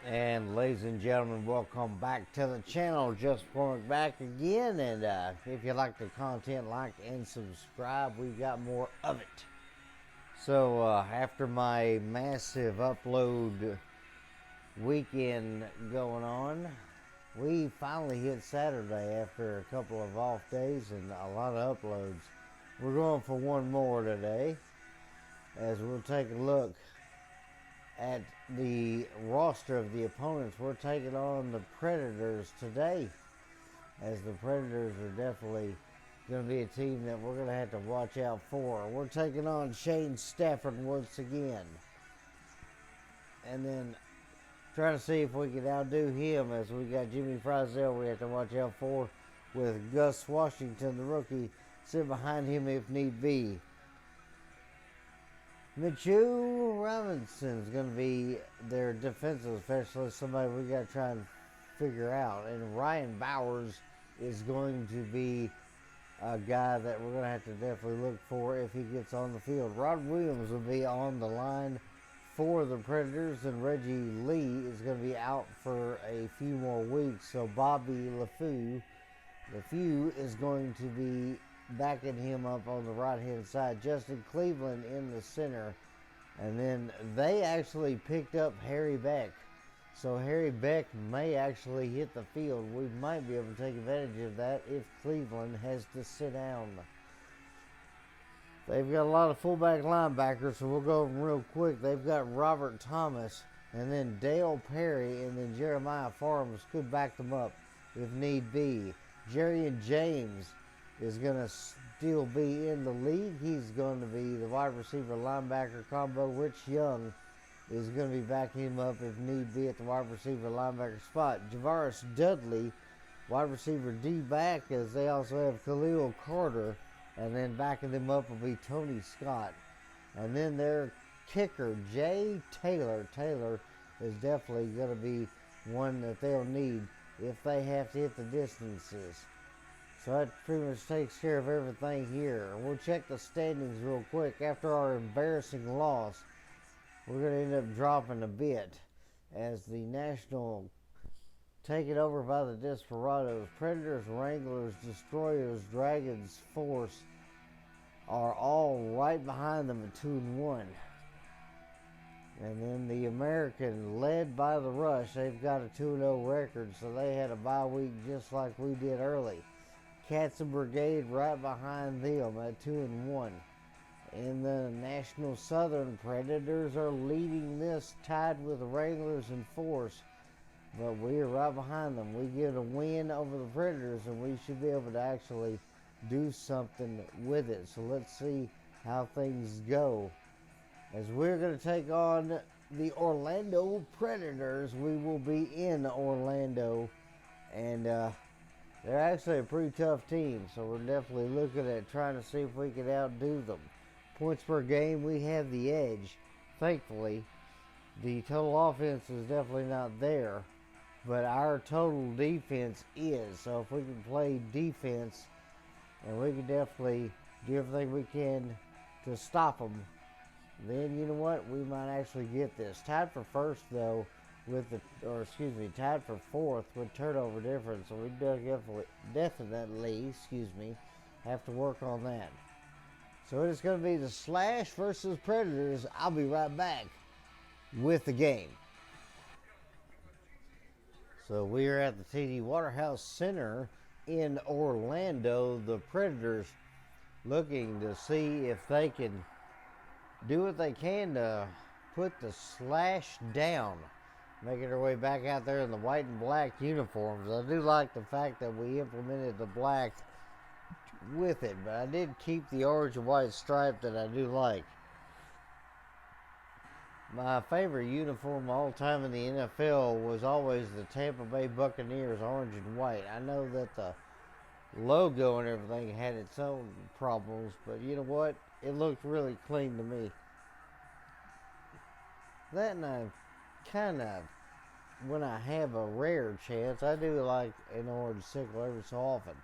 And ladies and gentlemen, welcome back to the channel. Just going back again, and if you like the content, like and subscribe. We've got more of it. So after my massive upload weekend going on, we finally hit Saturday after a couple of off days and a lot of uploads. We're going for one more today, as we'll take a look at the roster of the opponents. We're taking on the Predators today, as the Predators are definitely going to be a team that we're going to have to watch out for. We're taking on Shane Stafford once again, and then trying to see if we can outdo him, as we got Jimmy Frizzell we have to watch out for, with Gus Washington, the rookie, sit behind him if need be. Mitchell Robinson is going to be their defensive specialist, somebody we got to try and figure out. And Ryan Bowers is going to be a guy that we're going to have to definitely look for if he gets on the field. Rod Williams will be on the line for the Predators, and Reggie Lee is going to be out for a few more weeks. So Bobby LeFou is going to be backing him up on the right hand side. Justin Cleveland in the center, and then they actually picked up Harry Beck, so Harry Beck may actually hit the field. We might be able to take advantage of that if Cleveland has to sit down. They've got a lot of fullback linebackers, so we'll go over them real quick. They've got Robert Thomas, and then Dale Perry, and then Jeremiah Farms could back them up if need be. Jerry and James is going to still be in the league. He's going to be the wide receiver linebacker combo. Rich Young is going to be backing him up if need be at the wide receiver linebacker spot. Javaris Dudley, wide receiver D-back, as they also have Khalil Carter, and then backing them up will be Tony Scott. And then their kicker, Jay Taylor. Taylor is definitely going to be one that they'll need if they have to hit the distances. So that pretty much takes care of everything here. We'll check the standings real quick. After our embarrassing loss, we're going to end up dropping a bit, as the National taken over by the Desperados. Predators, Wranglers, Destroyers, Dragons, Force are all right behind them at 2-1. And then the American, led by the Rush, they've got a 2-0 record, so they had a bye week just like we did early. Cats and Brigade right behind them at 2-1. In the National Southern, Predators are leading this, tied with the Wranglers and Force, but we are right behind them. We get a win over the Predators, and we should be able to actually do something with it. So let's see how things go, as we're going to take on the Orlando Predators. We will be in Orlando, and they're actually a pretty tough team, so we're definitely looking at trying to see if we can outdo them. Points per game, we have the edge, thankfully. The total offense is definitely not there, but our total defense is. So if we can play defense, and we can definitely do everything we can to stop them, then you know what, we might actually get this. Tied for first though, tied for fourth with turnover difference, so we definitely have to work on that. So it is going to be the Slash versus Predators. I'll be right back with the game. So we are at the TD Waterhouse Center in Orlando. The Predators looking to see if they can do what they can to put the Slash down, making their way back out there in the white and black uniforms. I do like the fact that we implemented the black with it, but I did keep the orange and white stripe that I do like. My favorite uniform all time in the NFL was always the Tampa Bay Buccaneers orange and white. I know that the logo and everything had its own problems, but you know what? It looked really clean to me. That, and I kind of, when I have a rare chance, I do like an orange sickle every so often.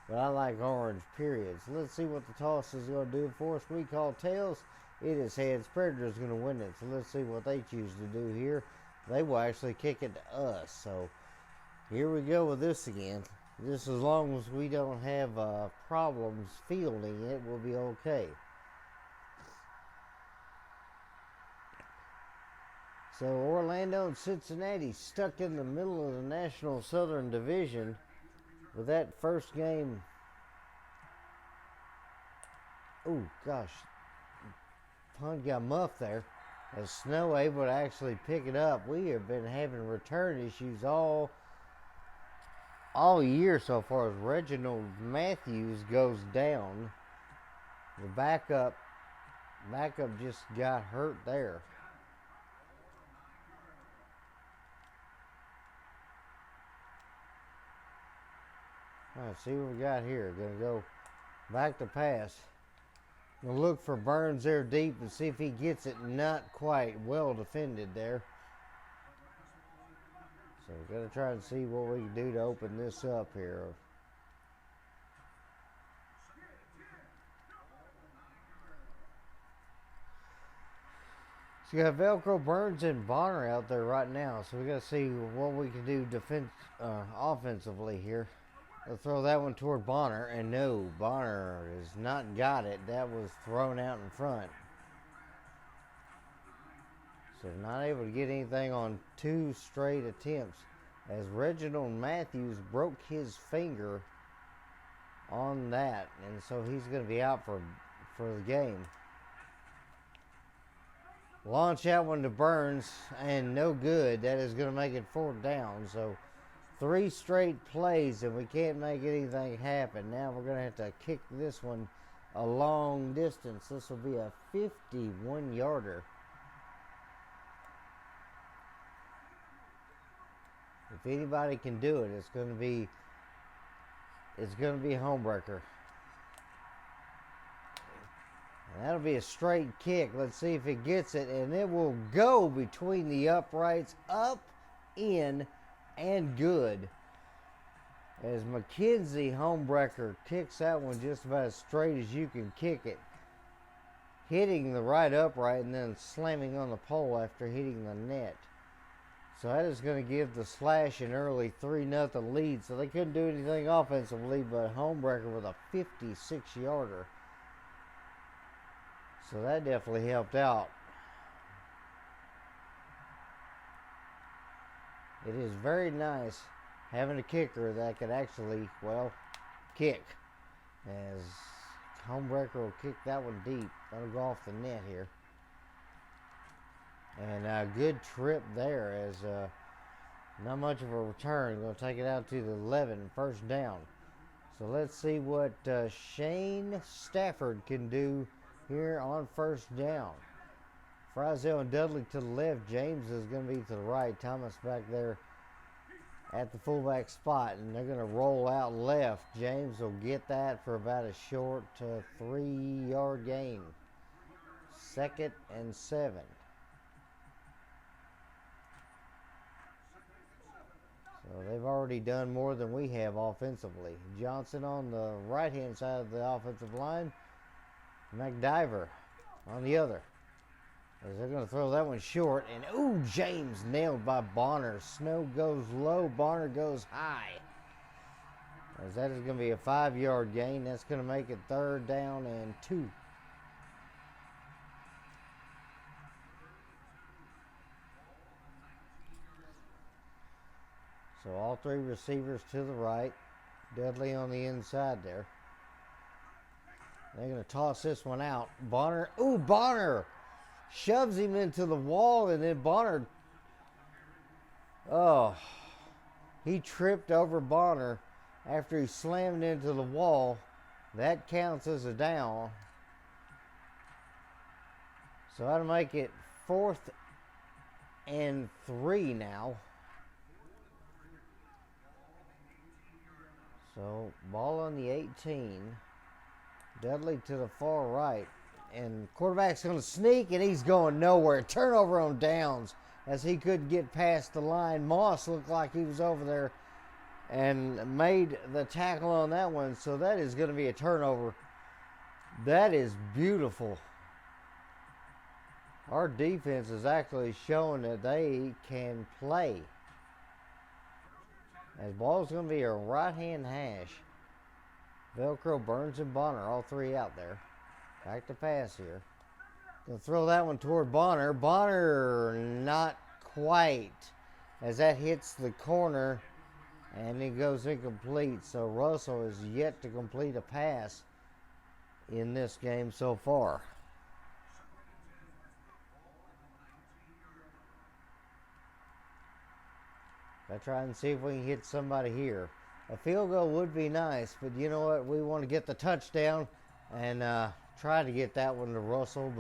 But I like orange, period. So let's see what the toss is going to do for us. We call tails. It is heads. Predators going to win it. So let's see what they choose to do here. they will actually kick it to us. So here we go with this again. Just as long as we don't have problems fielding it, we'll be okay. So Orlando and Cincinnati stuck in the middle of the National Southern Division with that first game. Oh gosh, punt got muffed there. As Snow able to actually pick it up. We have been having return issues all year so far as Reginald Matthews goes down. The backup just got hurt there. All right, see what we got here. Gonna go back to pass. Gonna look for Burns there deep and see if he gets it. Not quite well defended there. So we're gonna try and see what we can do to open this up here. So you got Velcro, Burns, and Bonner out there right now. So we got to see what we can do offensively here. We'll throw that one toward Bonner, and no, Bonner has not got it. That was thrown out in front. So not able to get anything on 2 straight attempts, as Reginald Matthews broke his finger on that, and so he's going to be out for the game. Launch that one to Burns, and no good. That is going to make it 4th down. So 3 straight plays, and we can't make anything happen. Now we're going to have to kick this one a long distance. This will be a 51-yarder. If anybody can do it, it's going to be Homebreaker. And that'll be a straight kick. Let's see if it gets it, and it will go between the uprights, up, in, and good. As McKenzie Homebreaker kicks that one just about as straight as you can kick it, hitting the right upright and then slamming on the pole after hitting the net. So that is going to give the Slash an early 3-0 lead. So they couldn't do anything offensively, but Homebreaker with a 56-yarder. So that definitely helped out. It is very nice having a kicker that could actually, well, kick. As Homebreaker will kick that one deep. That'll go off the net here. And a good trip there, as not much of a return. Going to take it out to the 11, 1st down. So let's see what Shane Stafford can do here on 1st down. Frizzell and Dudley to the left. James is going to be to the right. Thomas back there at the fullback spot, and they're going to roll out left. James will get that for about a short 3-yard gain. 2nd and 7. So they've already done more than we have offensively. Johnson on the right-hand side of the offensive line. McDiver on the other. As they're going to throw that one short. And, ooh, James nailed by Bonner. Snow goes low. Bonner goes high. As that is going to be a 5-yard gain. That's going to make it 3rd down and 2. So all 3 receivers to the right. Dudley on the inside there. They're going to toss this one out. Bonner. Ooh, Bonner shoves him into the wall, and then Bonner. Oh, he tripped over Bonner after he slammed into the wall. That counts as a down. So that'll make it 4th and 3 now. So ball on the 18. Dudley to the far right. And quarterback's going to sneak, and he's going nowhere. Turnover on downs as he couldn't get past the line. Moss looked like he was over there and made the tackle on that one. So that is going to be a turnover. That is beautiful. Our defense is actually showing that they can play. As ball's going to be a right-hand hash. Velcro, Burns, and Bonner, all three out there. Back to pass here. Gonna throw that one toward Bonner. Bonner not quite, as that hits the corner and it goes incomplete. So Russell is yet to complete a pass in this game so far. I try and see if we can hit somebody here. A field goal would be nice, but you know what? We want to get the touchdown and try to get that one to Russell,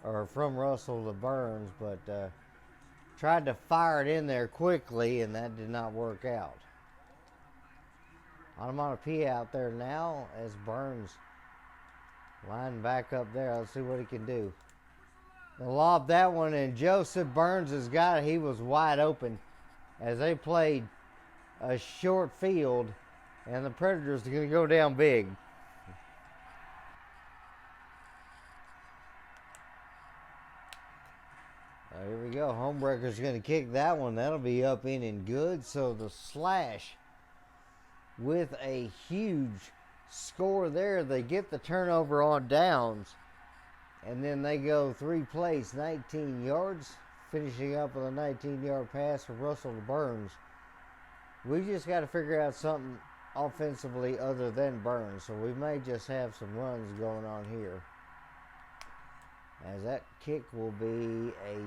or from Russell to Burns, but tried to fire it in there quickly, and that did not work out. Onomatopoeia out there now as Burns line back up there. Let's see what he can do. They'll lob that one, and Joseph Burns has got it. He was wide open as they played a short field, and the Predators are going to go down big. Here we go. Homebreaker's going to kick that one. That'll be up in and good. So the Slash with a huge score there. They get the turnover on downs, and then they go 3 plays, 19 yards, finishing up with a 19-yard pass for Russell to Burns. We just got to figure out something offensively other than Burns, so we may just have some runs going on here. As that kick will be a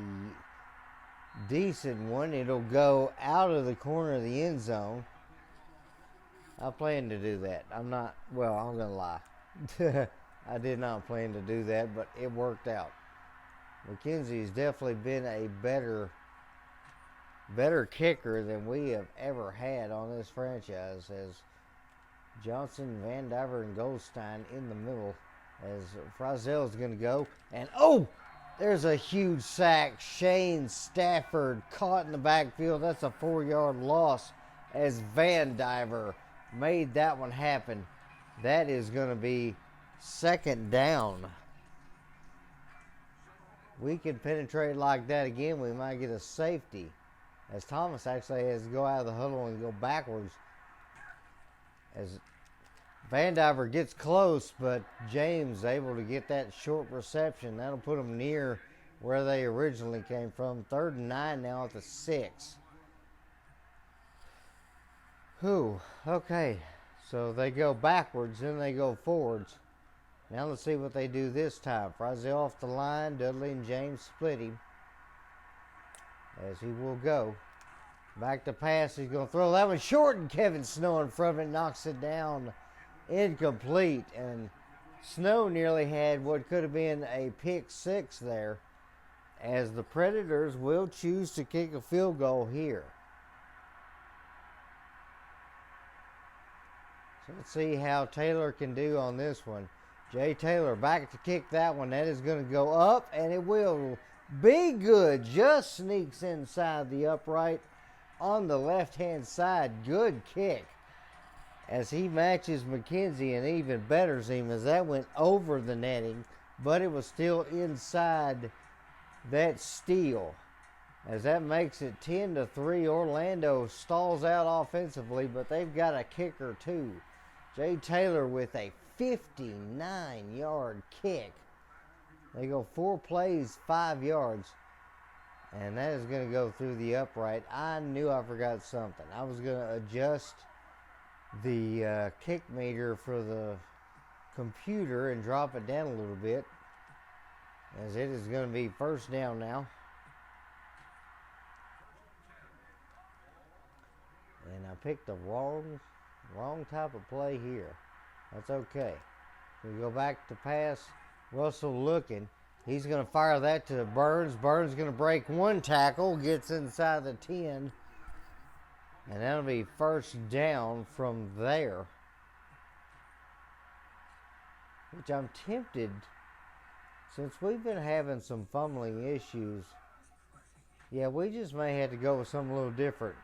decent one. It'll go out of the corner of the end zone. I plan to do that. I'm going to lie. I did not plan to do that, but it worked out. McKenzie's definitely been a better kicker than we have ever had on this franchise, as Johnson, Van Diver, and Goldstein in the middle, as Frizzell's going to go. And, there's a huge sack. Shane Stafford caught in the backfield. That's a 4-yard loss as Van Diver made that one happen. That is going to be second down. We can penetrate like that again. We might get a safety, as Thomas actually has to go out of the huddle and go backwards. As Van Diver gets close, but James able to get that short reception. That'll put them near where they originally came from. 3rd and 9 now at the 6. Okay. So they go backwards, then they go forwards. Now let's see what they do this time. Frizzell off the line. Dudley and James split him, as he will go. Back to pass. He's going to throw that one short, and Kevin Snow in front of it knocks it down. Incomplete, and Snow nearly had what could have been a pick 6 there, as the Predators will choose to kick a field goal here. So let's see how Taylor can do on this one. Jay Taylor back to kick that one. That is going to go up, and it will be good. Just sneaks inside the upright on the left-hand side. Good kick, as he matches McKenzie and even betters him, as that went over the netting, but it was still inside that steal. As that makes it 10-3. Orlando stalls out offensively, but they've got a kicker too. Jay Taylor with a 59-yard kick. They go 4 plays, 5 yards, and that is going to go through the upright. I knew I forgot something. I was going to adjust the kick meter for the computer and drop it down a little bit, as it is going to be first down now. And I picked the wrong type of play here. That's okay. We go back to pass. Russell looking. He's going to fire that to Burns. Burns going to break one tackle, gets inside the 10. And that'll be first down from there. Which I'm tempted, since we've been having some fumbling issues, yeah, we just may have to go with something a little different.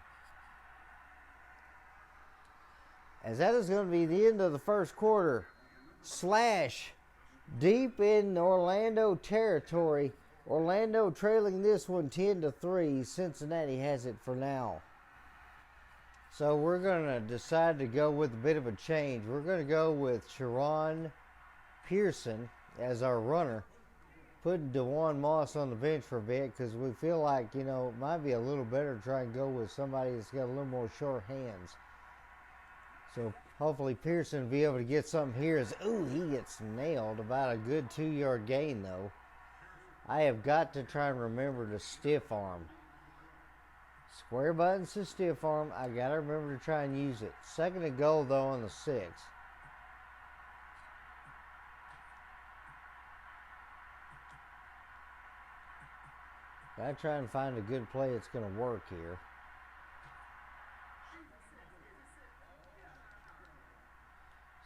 As that is going to be the end of the first quarter. Slash deep in Orlando territory. Orlando trailing this one 10-3. Cincinnati has it for now. So we're going to decide to go with a bit of a change. We're going to go with Sharon Pearson as our runner, putting DeJuan Moss on the bench for a bit because we feel like, it might be a little better to try and go with somebody that's got a little more short hands. So hopefully Pearson will be able to get something here. He gets nailed. About a good 2-yard gain, though. I have got to try and remember to stiff arm. Square buttons to stiff arm. I got to remember to try and use it. 2nd and goal, though, on the 6. Got to try and find a good play that's going to work here.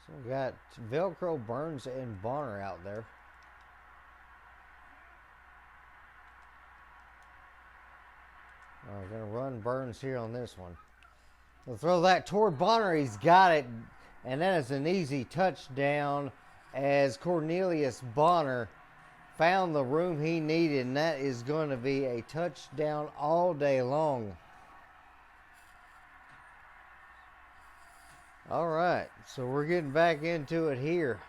So we got Velcro, Burns, and Bonner out there. We're going to run Burns here on this one. We'll throw that toward Bonner. He's got it. And that is an easy touchdown as Cornelius Bonner found the room he needed. And that is going to be a touchdown all day long. All right. So we're getting back into it here.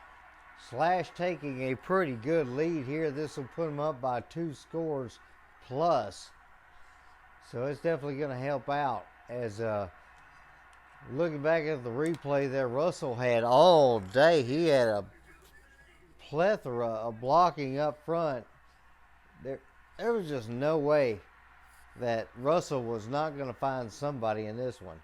Slash taking a pretty good lead here. This will put him up by 2 scores plus. So it's definitely going to help out. As looking back at the replay there, Russell had all day. He had a plethora of blocking up front. There was just no way that Russell was not going to find somebody in this one.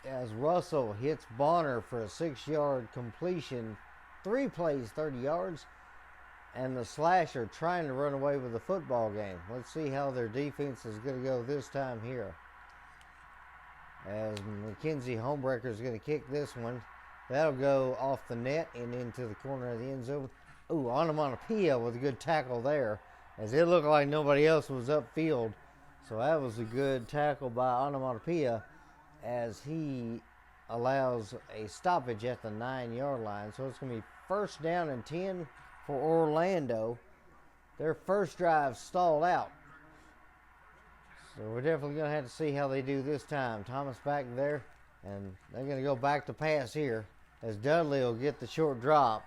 As Russell hits Bonner for a 6-yard completion, 3 plays, 30 yards. And the Slash are trying to run away with the football game. Let's see how their defense is going to go this time here. As McKenzie Homebreaker is going to kick this one. That'll go off the net and into the corner of the end zone. Ooh, Onomatopoeia with a good tackle there. As it looked like nobody else was upfield. So that was a good tackle by Onomatopoeia as he allows a stoppage at the 9-yard line. So it's going to be 1st down and 10 for Orlando. Their first drive stalled out. So we're definitely going to have to see how they do this time. Thomas back there, and they're going to go back to pass here as Dudley will get the short drop.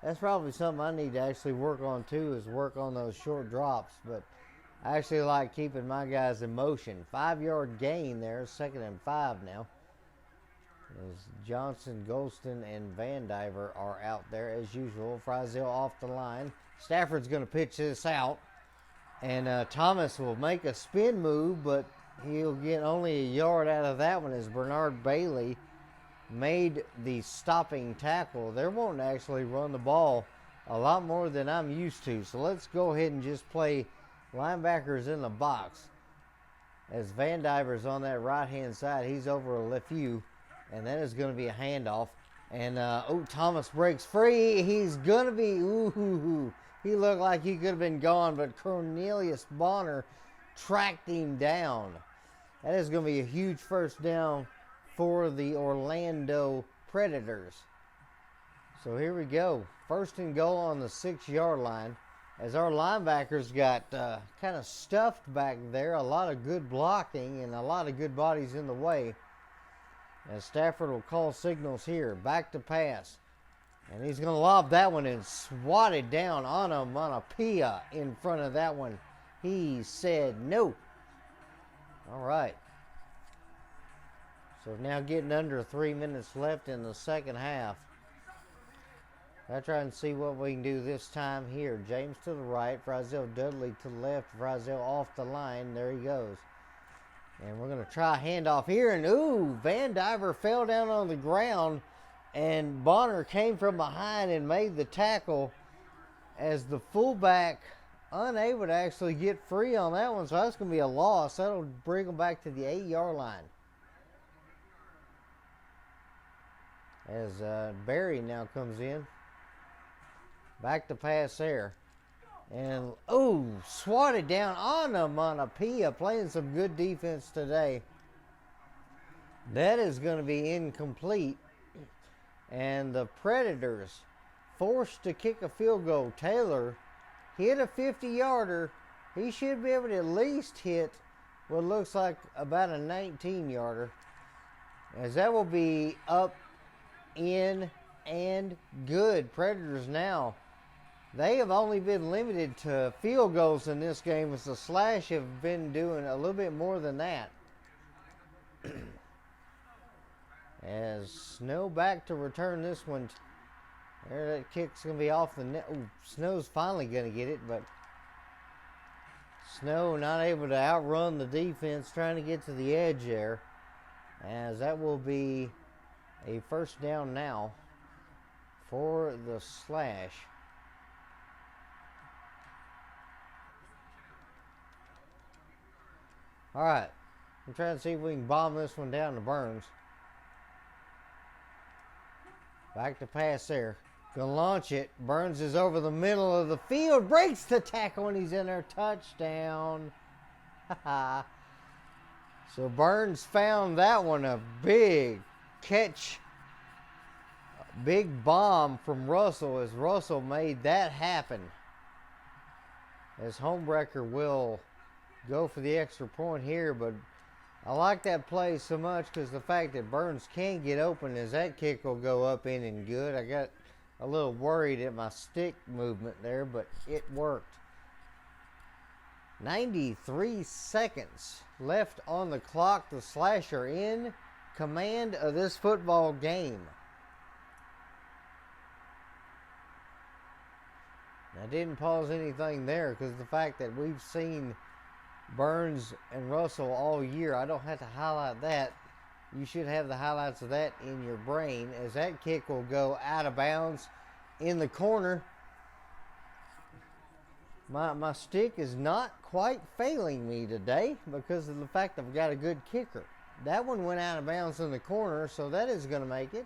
That's probably something I need to actually work on too, is work on those short drops. But I actually like keeping my guys in motion. 5-yard gain there, 2nd and 5 now. As Johnson, Golston, and Van Diver are out there as usual. Friesel off the line. Stafford's going to pitch this out. And Thomas will make a spin move, but he'll get only a yard out of that one as Bernard Bailey made the stopping tackle. They're wanting to actually run the ball a lot more than I'm used to. So let's go ahead and just play linebackers in the box. As Van Diver's on that right-hand side, he's over a LeFew. And that is going to be a handoff. And, Thomas breaks free. He's going to be, he looked like he could have been gone, but Cornelius Bonner tracked him down. That is going to be a huge 1st down for the Orlando Predators. So here we go. 1st and goal on the 6-yard line. As our linebackers got kind of stuffed back there. A lot of good blocking and a lot of good bodies in the way. As Stafford will call signals here. Back to pass. And he's going to lob that one and swat it down on a Onomatopoeia in front of that one. He said no. All right. So now getting under 3 minutes left in the second half. I try and see what we can do this time here. James to the right. Friesel Dudley to the left. Friesel off the line. There he goes. And we're going to try a handoff here. And, Van Diver fell down on the ground. And Bonner came from behind and made the tackle as the fullback unable to actually get free on that one. So that's going to be a loss. That'll bring them back to the 8-yard line. As Barry now comes in. Back to pass there. And, swatted down on Onomatopoeia, playing some good defense today. That is going to be incomplete. And the Predators forced to kick a field goal. Taylor hit a 50-yarder. He should be able to at least hit what looks like about a 19-yarder. As that will be up, in, and good. Predators now, they have only been limited to field goals in this game, as the Slash have been doing a little bit more than that. As Snow back to return this one. There, that kick's going to be off the net. Ooh, Snow's finally going to get it, but Snow not able to outrun the defense, trying to get to the edge there. As that will be a first down now for the Slash. All right, I'm trying to see if we can bomb this one down to Burns. Back to pass there. Gonna launch it. Burns is over the middle of the field. Breaks the tackle and he's in there. Touchdown. So Burns found that one a big catch. A big bomb from Russell, as Russell made that happen. As Homebreaker will go for the extra point here, but I like that play so much because the fact that Burns can get open, as that kick will go up in and good. I got a little worried at my stick movement there, but it worked. 93 seconds left on the clock. The Slash are in command of this football game. I didn't pause anything there because the fact that we've seen Burns and Russell all year, I don't have to highlight that. You should have the highlights of that in your brain, as that kick will go out of bounds in the corner. My stick is not quite failing me today because of the fact I've got a good kicker. That one went out of bounds in the corner, so that is going to make it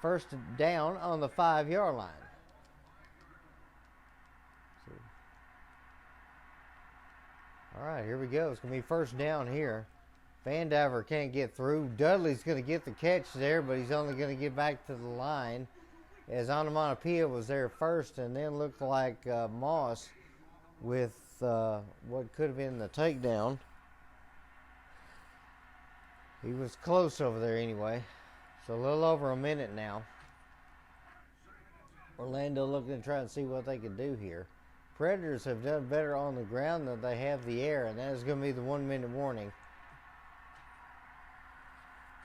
first down on the 5-yard line. All right, here we go. It's going to be first down here. Vandiver can't get through. Dudley's going to get the catch there, but he's only going to get back to the line, as Onomatopoeia was there first, and then looked like Moss with what could have been the takedown. He was close over there anyway. So a little over a minute now. Orlando looking to try and see what they can do here. Predators have done better on the ground than they have the air, and that is going to be the 1-minute warning.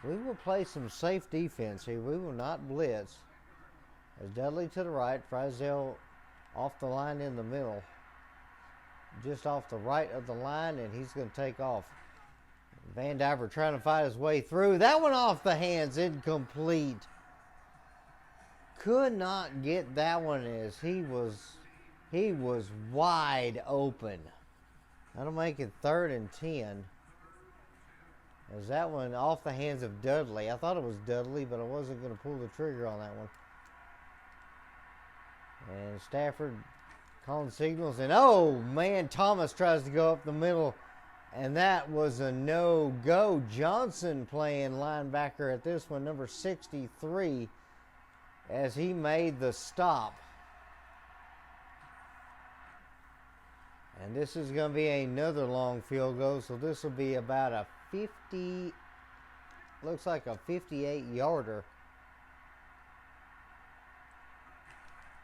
We will play some safe defense here. We will not blitz. As Dudley to the right, Frizzell off the line in the middle. Just off the right of the line, and he's going to take off. Vandiver trying to fight his way through. That one off the hands, incomplete. Could not get that one, as he was wide open. That'll make it 3rd and 10. As that one off the hands of Dudley. I thought it was Dudley, but I wasn't going to pull the trigger on that one. And Stafford calling signals. And oh man, Thomas tries to go up the middle. And that was a no-go. Johnson playing linebacker at this one, number 63, as he made the stop. And this is going to be another long field goal, so this will be about a 50, looks like a 58-yarder.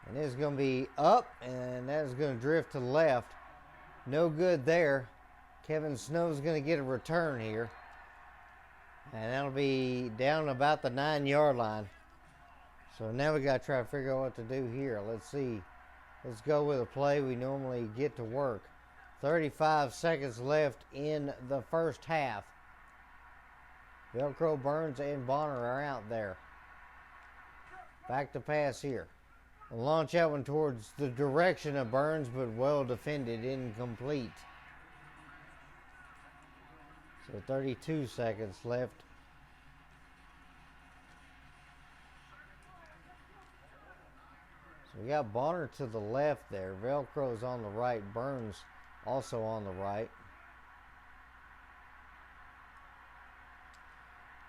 And it's going to be up, and that is going to drift to the left. No good there. Kevin Snow's going to get a return here. And that'll be down about the 9-yard line. So now we got to try to figure out what to do here. Let's see. Let's go with a play we normally get to work. 35 seconds left in the first half. Velcro, Burns, and Bonner are out there. Back to pass here. Launch that one towards the direction of Burns, but well defended, incomplete. So 32 seconds left. So we got Bonner to the left there. Velcro's on the right. Burns also on the right.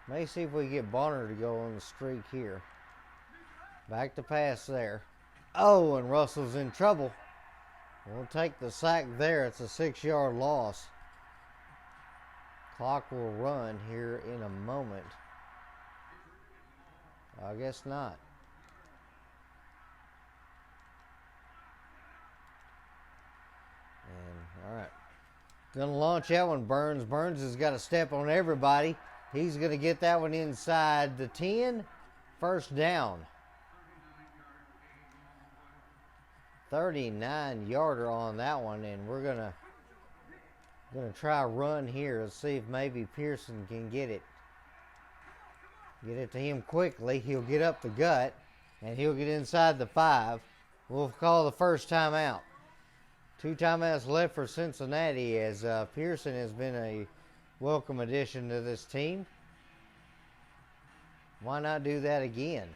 May see if we get Bonner to go on the streak here. Back to pass there. Oh, and Russell's in trouble. We'll take the sack there. It's a 6-yard loss. Clock will run here in a moment. I guess not. And all right. Gonna launch that one, Burns. Burns has got to step on everybody. He's gonna get that one inside the 10. First down. 39-yarder on that one, and we're gonna try a run here. Let's see if maybe Pearson can get it. Get it to him quickly. He'll get up the gut, and he'll get inside the 5. We'll call the first timeout. 2 timeouts left for Cincinnati, as Pearson has been a welcome addition to this team. Why not do that again?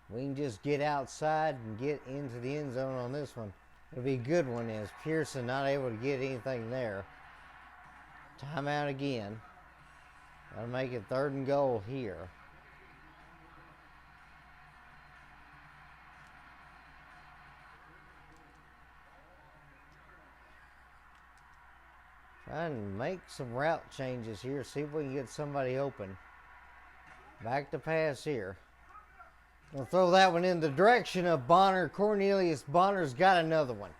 We can just get outside and get into the end zone on this one. It'll be a good one, as Pearson not able to get anything there. Timeout again. That'll make it 3rd and goal here. Trying to make some route changes here. See if we can get somebody open. Back to pass here. We'll throw that one in the direction of Bonner. Cornelius Bonner's got another one.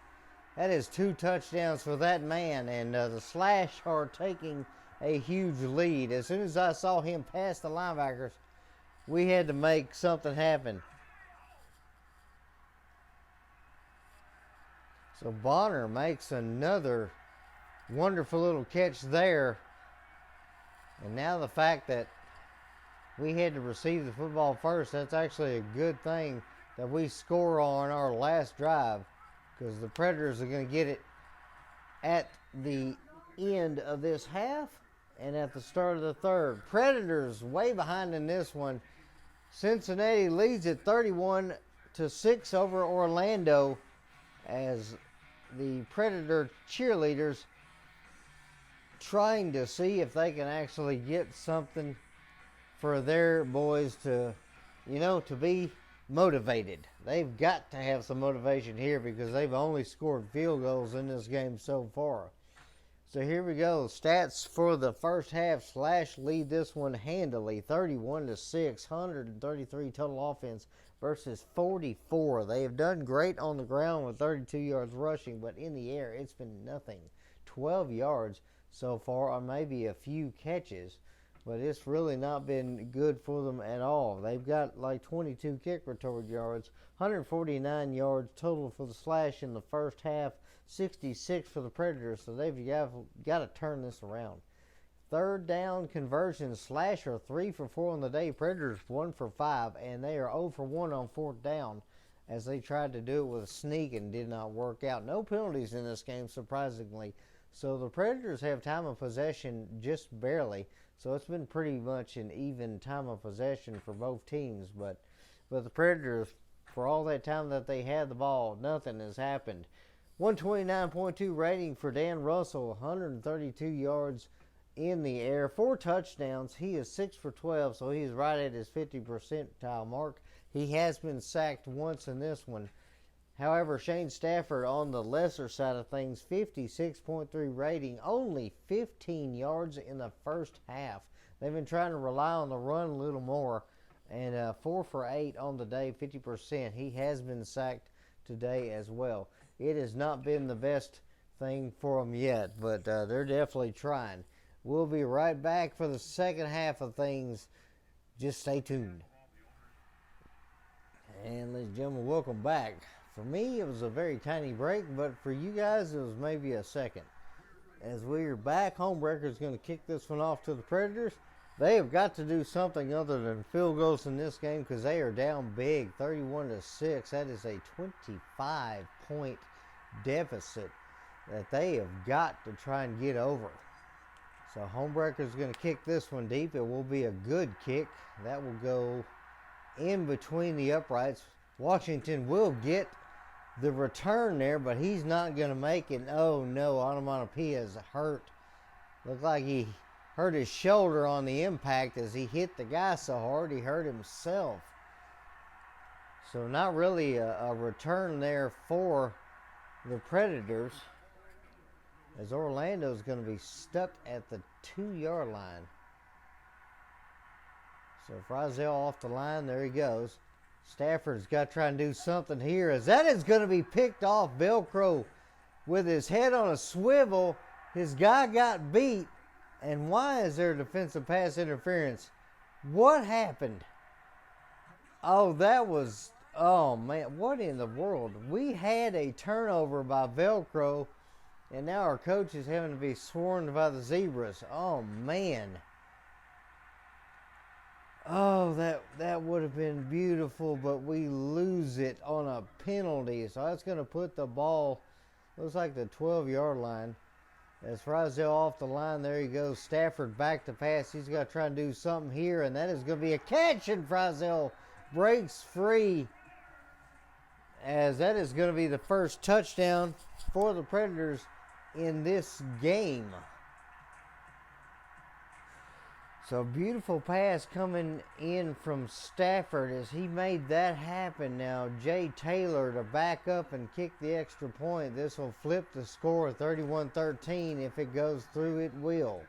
That is 2 touchdowns for that man. And the Slash are taking a huge lead. As soon as I saw him pass the linebackers, we had to make something happen. So Bonner makes another wonderful little catch there. And now the fact that we had to receive the football first, that's actually a good thing that we score on our last drive, because the Predators are going to get it at the end of this half and at the start of the 3rd. Predators way behind in this one. Cincinnati leads it 31-6 over Orlando, as the Predator cheerleaders trying to see if they can actually get something for their boys to, to be motivated. They've got to have some motivation here, because they've only scored field goals in this game so far. So here we go. Stats for the first half. Slash lead this one handily, 31-6, 133 total offense versus 44. They have done great on the ground with 32 yards rushing, but in the air it's been nothing. 12 yards so far on maybe a few catches, but it's really not been good for them at all. They've got like 22 kick return yards, 149 yards total for the Slash in the first half, 66 for the Predators, so they've got to turn this around. 3rd down conversions. Slash are 3 for 4 on the day. Predators 1 for 5, and they are 0 for 1 on 4th down, as they tried to do it with a sneak and did not work out. No penalties in this game, surprisingly. So the Predators have time of possession just barely. So it's been pretty much an even time of possession for both teams. But the Predators, for all that time that they had the ball, nothing has happened. 129.2 rating for Dan Russell, 132 yards in the air, 4 touchdowns. He is 6 for 12, so he's right at his 50 percentile mark. He has been sacked once in this one. However, Shane Stafford on the lesser side of things, 56.3 rating, only 15 yards in the first half. They've been trying to rely on the run a little more, and 4 for 8 on the day, 50%. He has been sacked today as well. It has not been the best thing for them yet, but they're definitely trying. We'll be right back for the second half of things. Just stay tuned. And ladies and gentlemen, welcome back. For me, it was a very tiny break, but for you guys, it was maybe a second. As we are back, Homebreaker is going to kick this one off to the Predators. They have got to do something other than field goals in this game, because they are down big, 31-6. That is a 25-point deficit that they have got to try and get over. So Homebreaker is going to kick this one deep. It will be a good kick. That will go in between the uprights. Washington will get the return there, but he's not going to make it. Oh no, Onomatopoeia is hurt. Looked like he hurt his shoulder on the impact as he hit the guy so hard he hurt himself. So not really a return there for the Predators, as Orlando's going to be stuck at the 2-yard line. So Frizzell off the line. There he goes. Stafford's got to try and do something here, as that is going to be picked off. Velcro with his head on a swivel. His guy got beat. And why is there defensive pass interference? What happened? Oh, that was... Oh, man. What in the world? We had a turnover by Velcro, and now our coach is having to be swarmed by the Zebras. Oh, man. Oh, that would have been beautiful, but we lose it on a penalty. So that's going to put the ball, looks like the 12-yard line. As Frizzell off the line, there he goes. Stafford back to pass. He's got to try and do something here, and that is going to be a catch, and Frizzell breaks free, as that is going to be the first touchdown for the Predators in this game. So beautiful pass coming in from Stafford as he made that happen. Now Jay Taylor to back up and kick the extra point. This will flip the score 31-13. If it goes through, it will.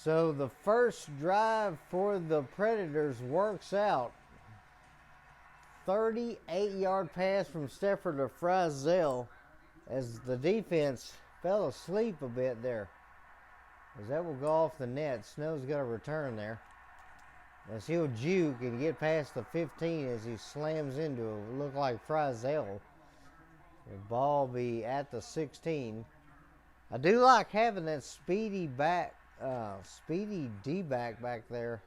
So the first drive for the Predators works out. 38-yard pass from Stafford to Frizzell, as the defense fell asleep a bit there. As that will go off the net. Snow's got a return there, as he'll juke and get past the 15 as he slams into it. It look like Frizzell. The ball be at the 16. I do like having that speedy D-back back there,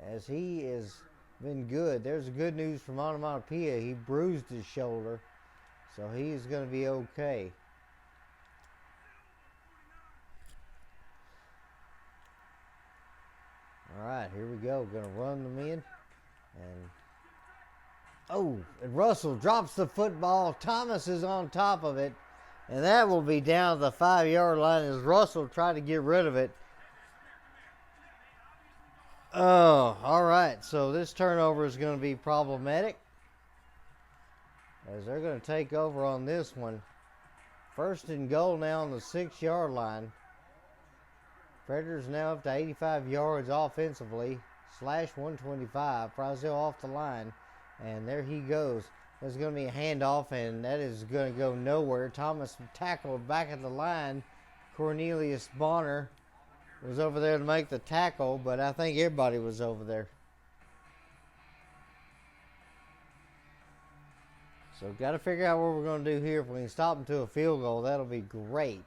as he has been good. There's good news from Onomatopoeia. He bruised his shoulder, so he's going to be okay. All right, here we go. Going to run them in. And Russell drops the football. Thomas is on top of it. And that will be down to the 5-yard line as Russell tried to get rid of it. Oh, all right. So this turnover is going to be problematic, as they're going to take over on this one. First and goal now on the 6-yard line. Predators now up to 85 yards offensively, slash 125. Frizzell off the line, and there he goes. There's going to be a handoff, and that is going to go nowhere. Thomas tackled back at the line. Cornelius Bonner was over there to make the tackle, but I think everybody was over there. So got to figure out what we're going to do here. If we can stop them to a field goal, that'll be great.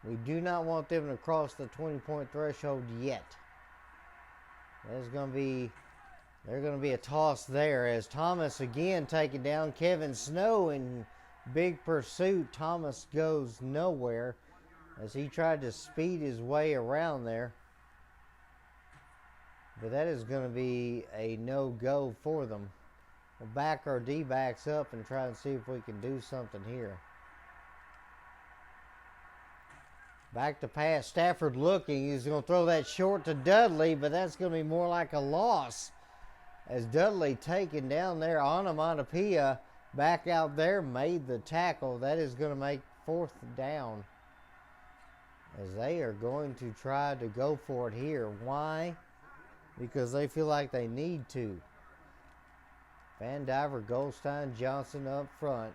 We do not want them to cross the 20-point threshold yet. There's going to be a toss there, as Thomas again taken down. Kevin Snow in big pursuit. Thomas goes nowhere as he tried to speed his way around there. But that is going to be a no-go for them. We'll back our D-backs up and try and see if we can do something here. Back to pass. Stafford looking. He's going to throw that short to Dudley, but that's going to be more like a loss, as Dudley taken down there. Onomatopoeia back out there made the tackle. That is going to make 4th down, as they are going to try to go for it here. Why? Because they feel like they need to. Van Diver, Goldstein, Johnson up front.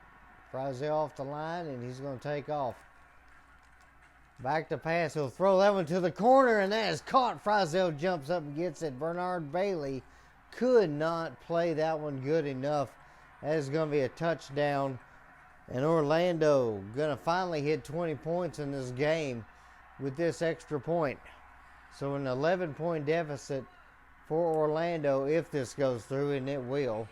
Frizzell off the line, and he's going to take off. Back to pass. He'll throw that one to the corner, and that is caught. Frizzell jumps up and gets it. Bernard Bailey could not play that one good enough. That is going to be a touchdown. And Orlando going to finally hit 20 points in this game with this extra point. So an 11-point deficit for Orlando if this goes through, and it will.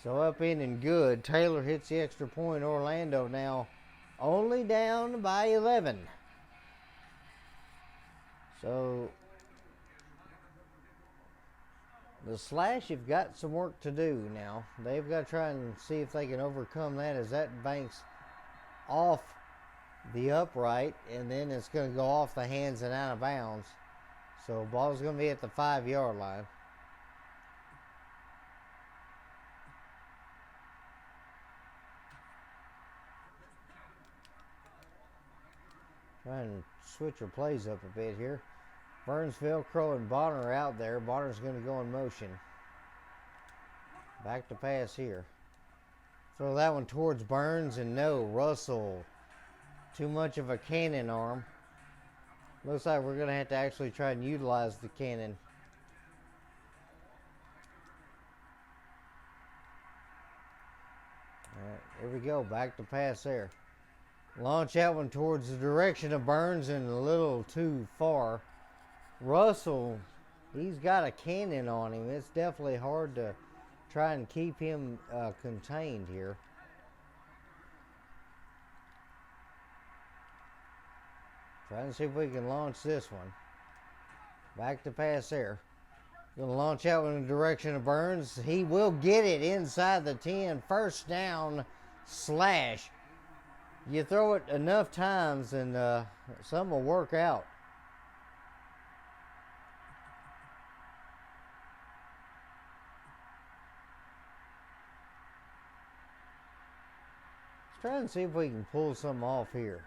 So up in and good. Taylor hits the extra point. Orlando now only down by 11. So the Slash have got some work to do now. They've got to try and see if they can overcome that, as that banks off the upright, and then it's going to go off the hands and out of bounds. So ball's going to be at the 5-yard line. Trying to switch her plays up a bit here. Burns, Velcro, and Bonner are out there. Bonner's going to go in motion. Back to pass here. Throw that one towards Burns, and no, Russell. Too much of a cannon arm. Looks like we're going to have to actually try and utilize the cannon. Alright, here we go. Back to pass there. Launch that one towards the direction of Burns and a little too far. Russell, he's got a cannon on him. It's definitely hard to try and keep him contained here. Trying to see if we can launch this one. Back to pass there. Going to launch out in the direction of Burns. He will get it inside the 10. First down slash. You throw it enough times and some will work out. Let's try and see if we can pull something off here.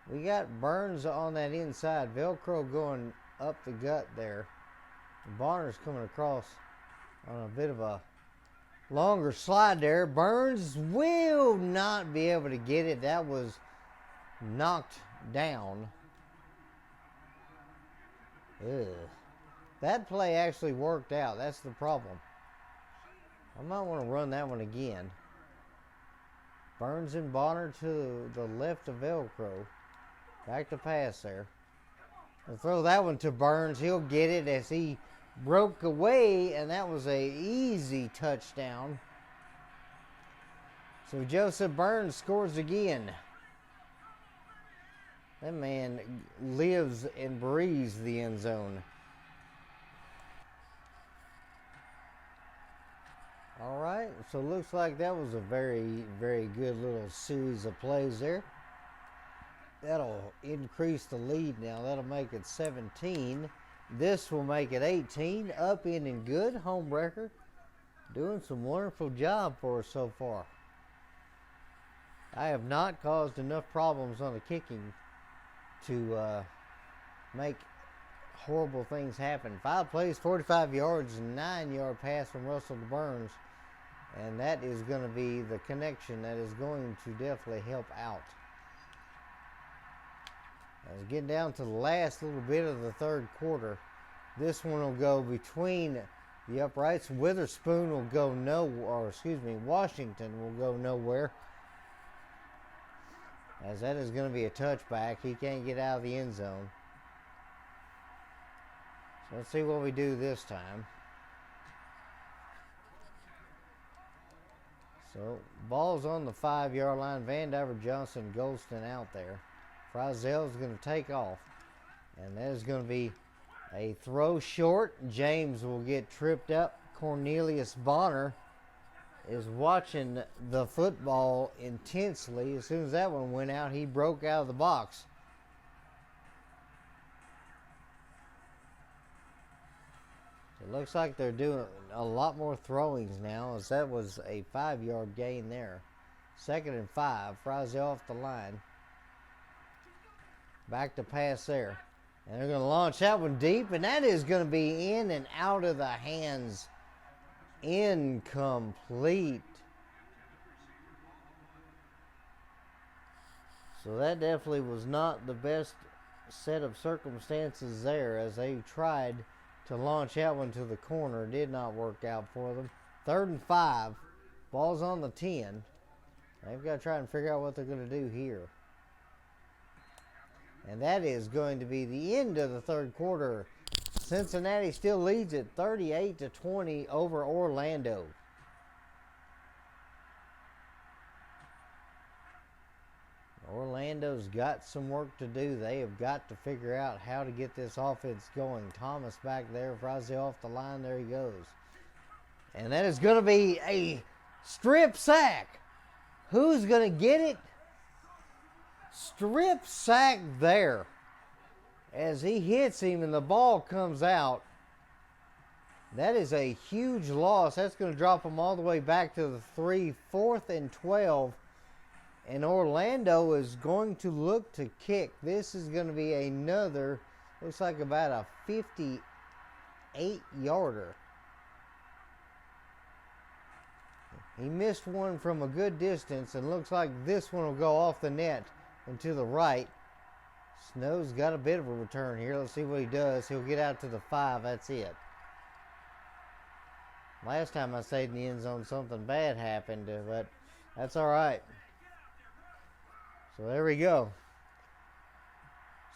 We got Burns on that inside. Velcro going up the gut there. Bonner's coming across on a bit of a longer slide there. Burns will not be able to get it. That was knocked down. Ugh. That play actually worked out. That's the problem. I might want to run that one again. Burns and Bonner to the left of Velcro. Back to pass there. I'll throw that one to Burns. He'll get it as he broke away, and that was a easy touchdown. So Joseph Burns scores again. That man lives and breathes the end zone. All right, so looks like that was a very, very good little series of plays there. That'll increase the lead now. That'll make it 17. This will make it 18. Up, in, and good. Home wrecker. Doing some wonderful job for us so far. I have not caused enough problems on the kicking to make horrible things happen. 5 plays, 45 yards, 9-yard pass from Russell to Burns. And that is going to be the connection that is going to definitely help out. As getting down to the last little bit of the third quarter, this one will go between the uprights. Witherspoon will go Washington will go nowhere. As that is going to be a touchback. He can't get out of the end zone. So let's see what we do this time. So, ball's on the 5-yard line. Van Diver, Johnson, Golston out there. Frizzell is going to take off. And that is going to be a throw short. James will get tripped up. Cornelius Bonner is watching the football intensely. As soon as that one went out, he broke out of the box. It looks like they're doing a lot more throwings now, as that was a 5-yard gain there. 2nd and 5. Frizzell off the line. Back to pass there. And they're going to launch that one deep, and that is going to be in and out of the hands. Incomplete. So that definitely was not the best set of circumstances there, as they tried to launch that one to the corner. Did not work out for them. 3rd and 5. Ball's on the 10. They've got to try and figure out what they're going to do here. And that is going to be the end of the third quarter. Cincinnati still leads it 38-20 over Orlando. Orlando's got some work to do. They have got to figure out how to get this offense going. Thomas back there. Frizzell off the line. There he goes. And that is going to be a strip sack. Who's going to get it? Strip sack there. As he hits him and the ball comes out. That is a huge loss. That's going to drop him all the way back to the 3. 4th and 12. And Orlando is going to look to kick. This is going to be another, looks like about a 58-yarder. He missed one from a good distance, and looks like this one will go off the net and to the right. Snow's got a bit of a return here. Let's see what he does. He'll get out to the 5. That's it. Last time I stayed in the end zone, something bad happened, but that's all right. So there we go.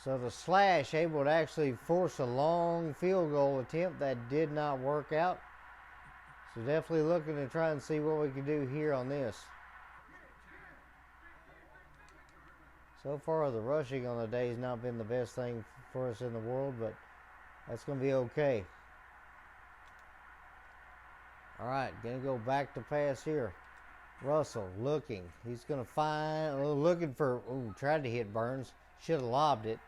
So the slash able to actually force a long field goal attempt that did not work out. So definitely looking to try and see what we can do here on this. So far the rushing on the day has not been the best thing for us in the world, but that's going to be okay. All right, going to go back to pass here. Russell looking. He's going to find, looking for, tried to hit Burns. Should have lobbed it.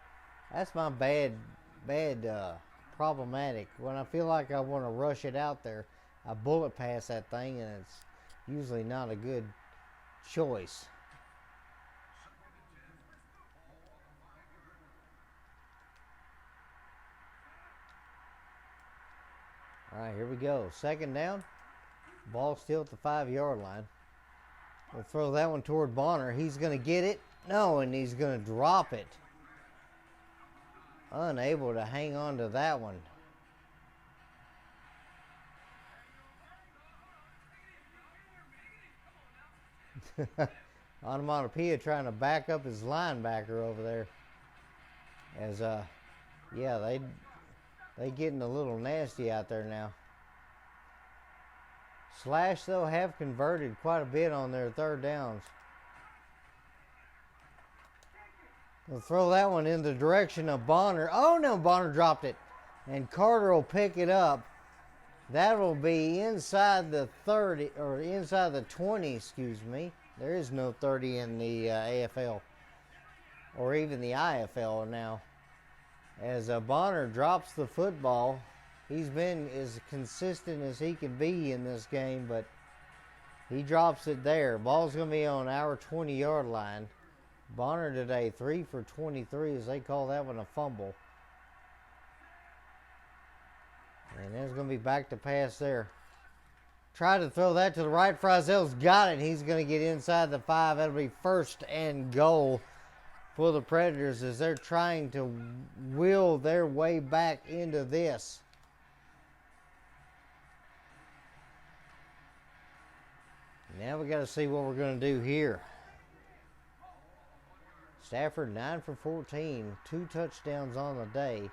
That's my bad problematic. When I feel like I want to rush it out there, I bullet pass that thing, and it's usually not a good choice. All right, here we go. Second down. Ball still at the 5-yard line. We'll throw that one toward Bonner. He's going to get it. No, and he's going to drop it. Unable to hang on to that one. Onomatopoeia trying to back up his linebacker over there. As, yeah, they getting a little nasty out there now. Slash, though, have converted quite a bit on their third downs. We'll throw that one in the direction of Bonner. Oh, no, Bonner dropped it. And Carter will pick it up. That will be inside the 30, or inside the 20, excuse me. There is no 30 in the AFL, or even the IFL now. As Bonner drops the football, he's been as consistent as he can be in this game, but he drops it there. Ball's going to be on our 20-yard line. Bonner today 3 for 23, as they call that one a fumble. And there's going to be back to pass there. Try to throw that to the right. Frizel's got it. He's going to get inside the 5. That'll be first and goal for the Predators as they're trying to will their way back into this. Now we got to see what we're going to do here. Stafford 9 for 14, 2 touchdowns on the day.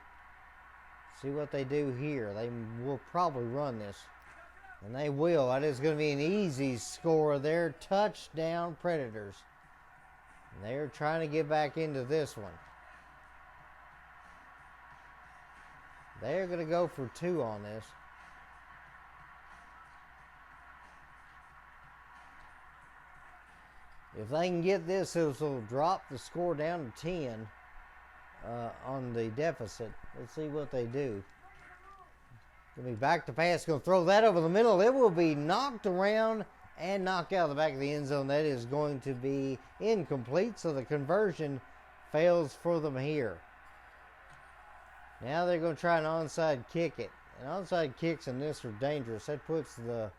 See what they do here. They will probably run this. And they will. That is going to be an easy score there. Touchdown Predators. And they're trying to get back into this one. They're going to go for 2 on this. If they can get this, it'll drop the score down to 10 on the deficit. Let's see what they do. Going to be back to pass. Going to throw that over the middle. It will be knocked around and knocked out of the back of the end zone. That is going to be incomplete, so the conversion fails for them here. Now they're going to try an onside kick it. And onside kicks in this are dangerous. That puts the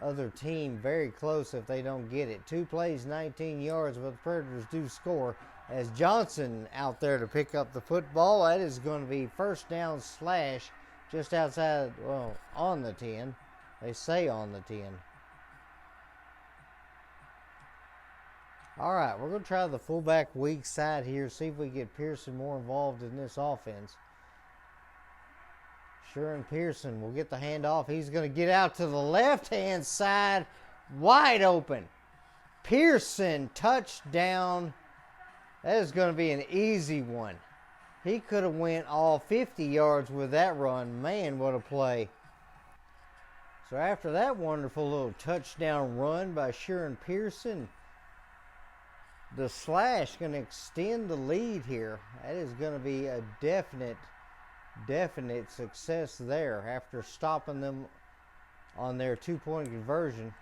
other team very close if they don't get it. 2 plays, 19 yards, but the Predators do score. As Johnson out there to pick up the football, that is going to be first down slash just outside, well, on the 10. They say on the 10. All right, we're going to try the fullback weak side here, see if we get Pearson more involved in this offense. Shuren Pearson will get the handoff. He's going to get out to the left-hand side, wide open. Pearson, touchdown. That is going to be an easy one. He could have went all 50 yards with that run. Man, what a play. So after that wonderful little touchdown run by Shuren Pearson, the slash going to extend the lead here. That is going to be a definite success there after stopping them on their 2-point conversion.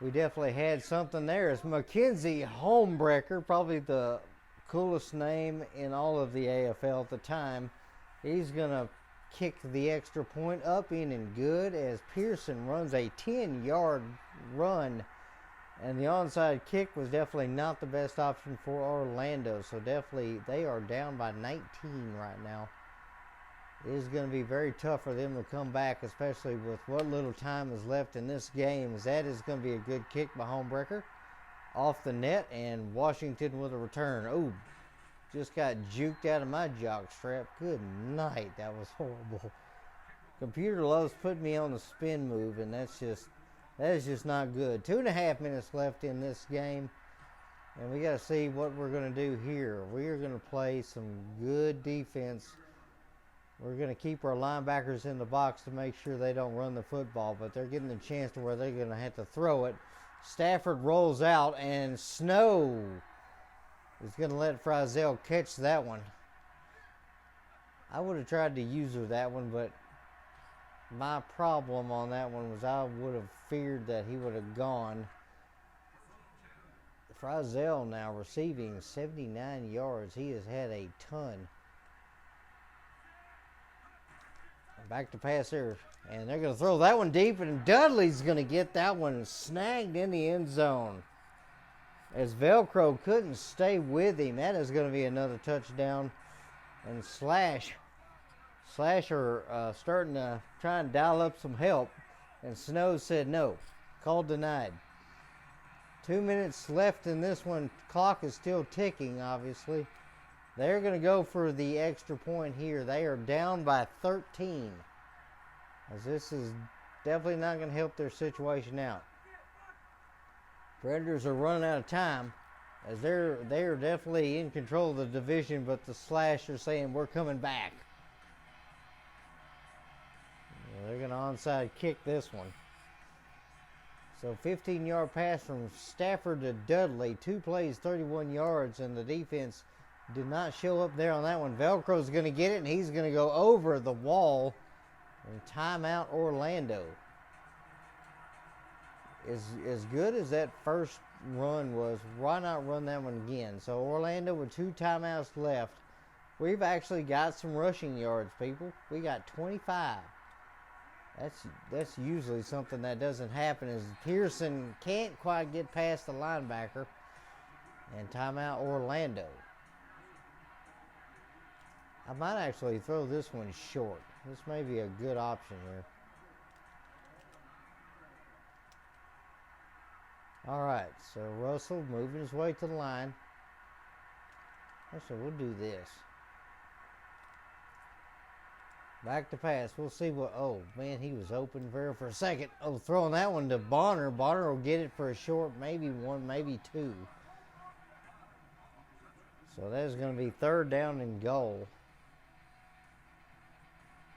we definitely had something there. It's Mackenzie Homebrecker, probably the coolest name in all of the AFL at the time. He's going to kick the extra point up in and good as Pearson runs a 10-yard run. And the onside kick was definitely not the best option for Orlando. So definitely they are down by 19 right now. It is going to be very tough for them to come back, especially with what little time is left in this game. As that is going to be a good kick by Homebrecker. Off the net, and Washington with a return. Oh, just got juked out of my jock strap. Good night. That was horrible. Computer loves putting me on the spin move, and that is just not good. 2.5 minutes left in this game, and we got to see what we're going to do here. We are going to play some good defense. We're going to keep our linebackers in the box to make sure they don't run the football, but they're getting a chance to where they're going to have to throw it. Stafford rolls out, and Snow is going to let Frizzell catch that one. I would have tried to use that one, but my problem on that one was I would have feared that he would have gone. Frizzell now receiving 79 yards. He has had a ton. Back to pass there, and they're going to throw that one deep, and Dudley's going to get that one snagged in the end zone. As Velcro couldn't stay with him, that is going to be another touchdown. And Slash are starting to try and dial up some help, and Snow said no. Call denied. 2 minutes left in this one. Clock is still ticking, obviously. They're going to go for the extra point here. They are down by 13. As this is definitely not going to help their situation out. Predators are running out of time. As they are definitely in control of the division, but the Slash are saying we're coming back. They're going to onside kick this one. So 15-yard pass from Stafford to Dudley. 2 plays, 31 yards, and the defense did not show up there on that one. Velcro's going to get it, and he's going to go over the wall. And timeout Orlando. As good as that first run was, why not run that one again? So Orlando with 2 timeouts left. We've actually got some rushing yards, people. We got 25. That's usually something that doesn't happen, as Pearson can't quite get past the linebacker. And timeout Orlando. I might actually throw this one short. This may be a good option here. All right, so Russell moving his way to the line. So we'll do this. Back to pass. We'll see what. Oh, man, he was open there for a second. Oh, throwing that one to Bonner. Bonner will get it for a short, maybe 1, maybe 2. So that is going to be 3rd down and goal.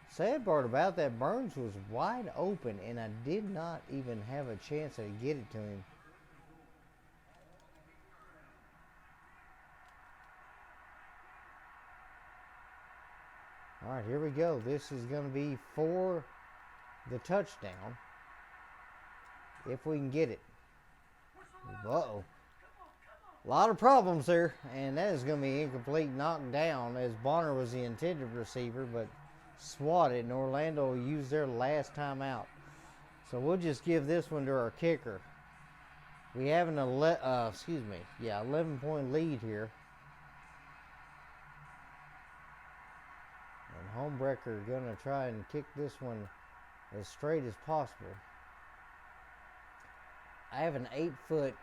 Sad part about that, Burns was wide open, and I did not even have a chance to get it to him. All right, here we go. This is going to be for the touchdown, if we can get it. Uh-oh. A lot of problems there, and that is going to be incomplete, knocked down, as Bonner was the intended receiver, but swatted, and Orlando will use their last time out. So we'll just give this one to our kicker. We have an 11-point lead here. And Homebrecker going to try and kick this one as straight as possible. I have an 8-foot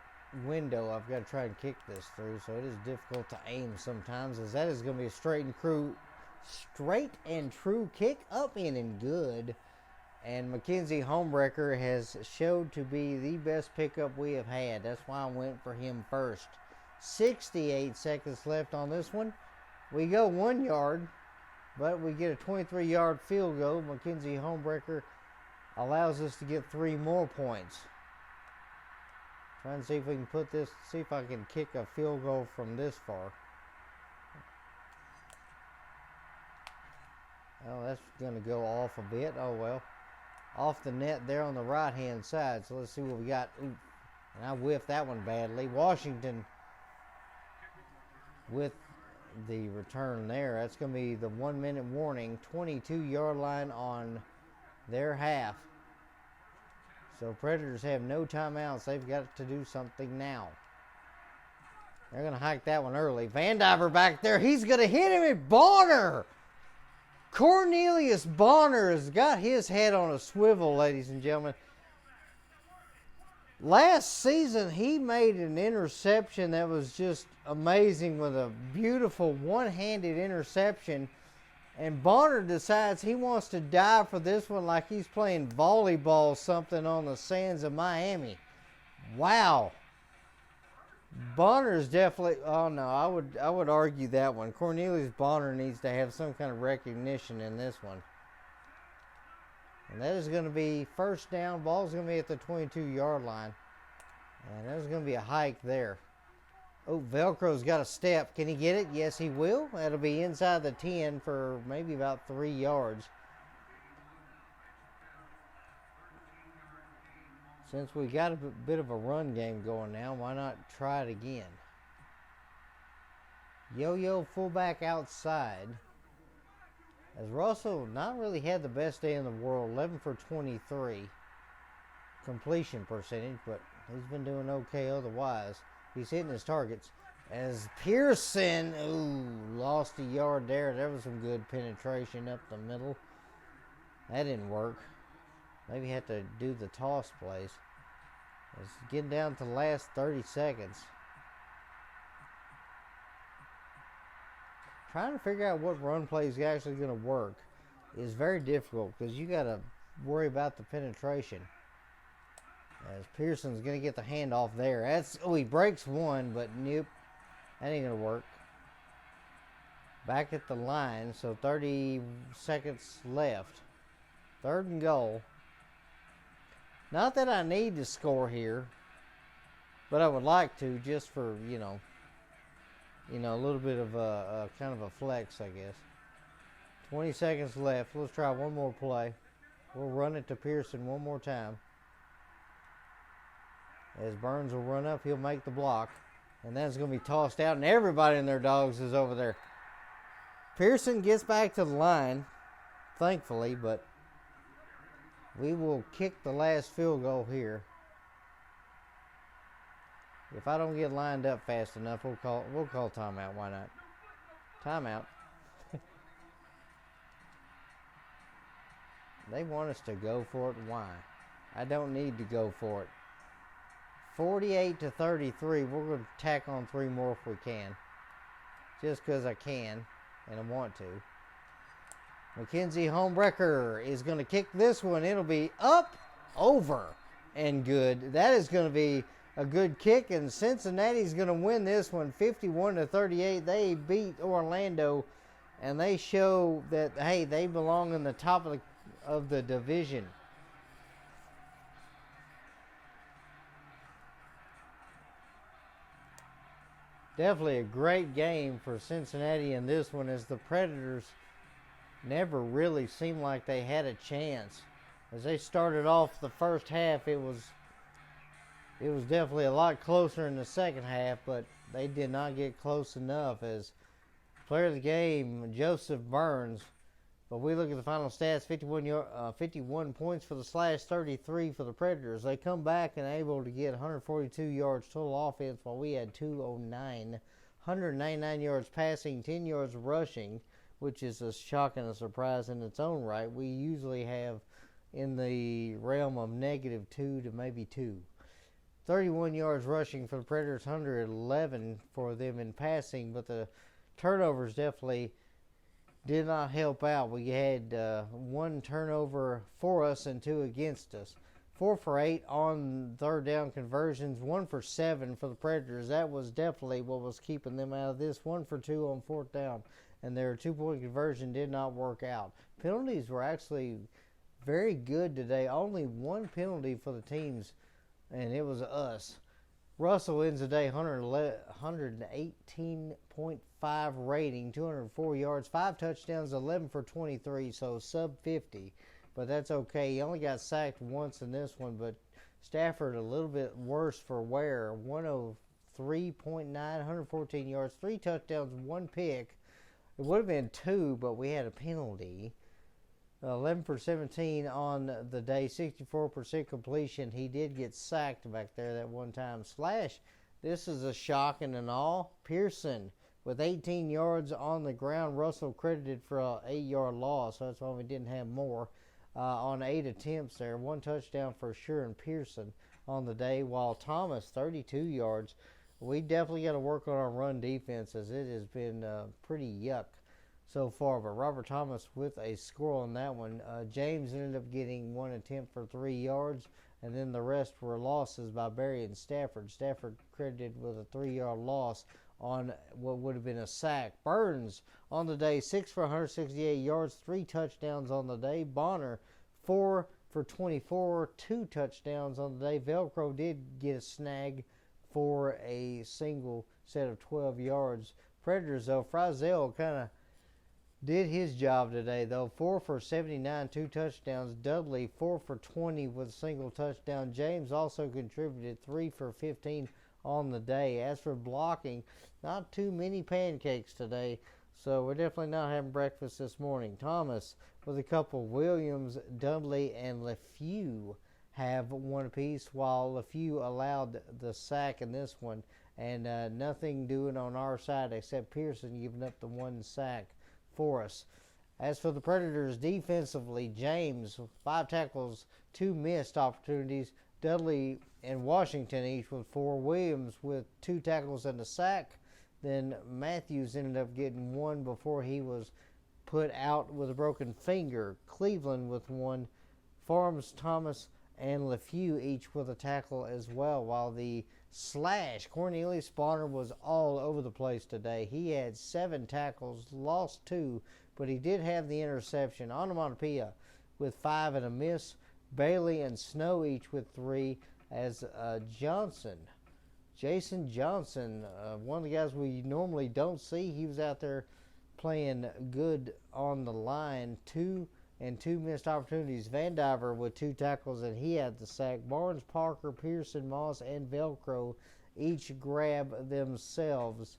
window I've got to try and kick this through, so it is difficult to aim sometimes, as that is going to be a straight and true kick up in and good. And Mackenzie Homebrecker has showed to be the best pickup we have had. That's why I went for him first. 68 seconds left on this one. We go 1 yard, but we get a 23-yard field goal. Mackenzie Homebrecker allows us to get 3 more points. Trying to see if we can see if I can kick a field goal from this far. Oh, that's going to go off a bit. Oh, well. Off the net there on the right-hand side. So let's see what we got. Ooh, And I whiffed that one badly. Washington with the return there. That's going to be the 1 minute warning. 22-yard line on their half. So Predators have no timeouts. They've got to do something now. They're going to hike that one early. Vandiver back there. He's going to hit him at Bonner. Cornelius Bonner has got his head on a swivel, ladies and gentlemen. Last season, he made an interception that was just amazing with a beautiful one-handed interception. And Bonner decides he wants to dive for this one like he's playing volleyball something on the sands of Miami. Wow. Bonner's definitely, oh no, I would argue that one. Cornelius Bonner needs to have some kind of recognition in this one. And that is going to be first down. Ball's going to be at the 22-yard line. And there's going to be a hike there. Oh, Velcro's got a step. Can he get it? Yes, he will. That'll be inside the 10 for maybe about 3 yards. Since we got a bit of a run game going now, why not try it again? Yo-yo fullback outside. As Russell not really had the best day in the world, 11 for 23 completion percentage, but he's been doing okay otherwise. He's hitting his targets. As Pearson, lost a yard there. There was some good penetration up the middle. That didn't work. Maybe have to do the toss plays. It's getting down to the last 30 seconds. Trying to figure out what run play is actually going to work is very difficult because you got to worry about the penetration. As Pearson's going to get the handoff there. He breaks one, but nope. That ain't going to work. Back at the line, so 30 seconds left. 3rd and goal. Not that I need to score here, but I would like to just for, a little bit of a kind of a flex, I guess. 20 seconds left. Let's try one more play. We'll run it to Pearson one more time. As Burns will run up, he'll make the block. And then it's going to be tossed out, and everybody in their dogs is over there. Pearson gets back to the line, thankfully, but we will kick the last field goal here. If I don't get lined up fast enough, we'll call timeout. Why not? Timeout. They want us to go for it. Why? I don't need to go for it. 48-33. We're going to tack on 3 more if we can. Just because I can and I want to. Mackenzie Homebrecker is going to kick this one. It'll be up, over, and good. That is going to be a good kick, and Cincinnati's going to win this one 51-38. They beat Orlando, and they show that, hey, they belong in the top of the division. Definitely a great game for Cincinnati in this one, as the Predators never really seemed like they had a chance. As they started off the first half, it was definitely a lot closer in the second half, but they did not get close enough. As player of the game, Joseph Burns. But we look at the final stats, 51 points for the Slash, 33 for the Predators. They come back and able to get 142 yards total offense, while we had 209. 199 yards passing, 10 yards rushing, which is a shock and a surprise in its own right. We usually have in the realm of -2 to maybe 2. 31 yards rushing for the Predators, 111 for them in passing, but the turnovers definitely did not help out. We had 1 turnover for us and 2 against us. 4 for 8 on 3rd down conversions, 1 for 7 for the Predators. That was definitely what was keeping them out of this. 1 for 2 on 4th down, and their 2-point conversion did not work out. Penalties were actually very good today. Only 1 penalty for the teams, and it was us. Russell ends the day 118.5 rating, 204 yards, 5 touchdowns, 11 for 23, so sub 50. But that's okay. He only got sacked once in this one, but Stafford a little bit worse for wear, 103.9, 114 yards, 3 touchdowns, 1 pick. It would have been 2, but we had a penalty. 11 for 17 on the day, 64% completion. He did get sacked back there that one time. Slash, this is a shocking and all. Pearson with 18 yards on the ground. Russell credited for an 8-yard loss, so that's why we didn't have more. On 8 attempts there. 1 touchdown for sure and Pearson on the day, while Thomas, 32 yards. We definitely got to work on our run defense, as it has been pretty yuck so far. But Robert Thomas with a score on that one. James ended up getting 1 attempt for 3 yards, and then the rest were losses by Berry and Stafford. Stafford credited with a 3-yard loss on what would have been a sack. Burns on the day, 6 for 168 yards, 3 touchdowns on the day. Bonner, 4 for 24, 2 touchdowns on the day. Velcro did get a snag for a single set of 12 yards. Predators, though, Frizzell kind of did his job today, though. 4 for 79, 2 touchdowns. Dudley, 4 for 20 with a single touchdown. James also contributed 3 for 15 on the day. As for blocking, not too many pancakes today, so we're definitely not having breakfast this morning. Thomas with a couple. Williams, Dudley, and LeFew have 1 apiece, while LeFew allowed the sack in this one, and nothing doing on our side except Pearson giving up the 1 sack for us. As for the Predators defensively, James, 5 tackles, 2 missed opportunities. Dudley and Washington each with 4. Williams with 2 tackles and a sack. Then Matthews ended up getting 1 before he was put out with a broken finger. Cleveland with 1. Farms, Thomas, and LeFew each with a tackle as well, while the slash, Cornelius Bonner, was all over the place today. He had 7 tackles, lost 2, but he did have the interception. Onomatopoeia with 5 and a miss. Bailey and Snow each with 3, as Jason Johnson, one of the guys we normally don't see, he was out there playing good on the line. 2 and 2 missed opportunities. Vandiver with 2 tackles, and he had the sack. Barnes, Parker, Pearson, Moss, and Velcro each grab themselves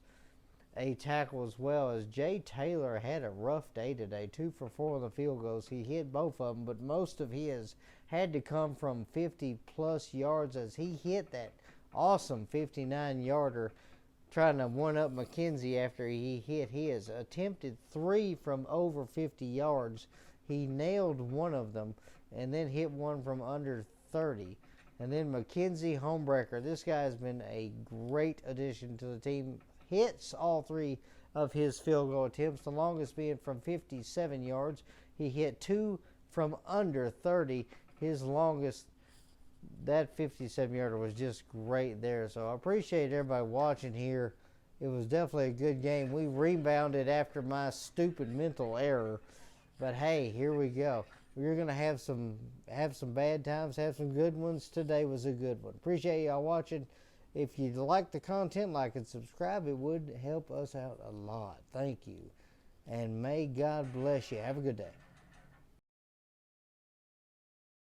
a tackle as well, as Jay Taylor had a rough day today. 2 for 4 on the field goals. He hit both of them, but most of his had to come from 50-plus yards, as he hit that awesome 59-yarder trying to one-up McKenzie after he hit his. Attempted 3 from over 50 yards. He nailed 1 of them and then hit 1 from under 30. And then McKenzie, homebreaker. This guy has been a great addition to the team. Hits all 3 of his field goal attempts, the longest being from 57 yards. He hit 2 from under 30. His longest, that 57-yarder, was just great there. So I appreciate everybody watching here. It was definitely a good game. We rebounded after my stupid mental error. But hey, here we go. We're going to have some bad times, have some good ones. Today was a good one. Appreciate y'all watching. If you like the content, like and subscribe. It would help us out a lot. Thank you. And may God bless you. Have a good day.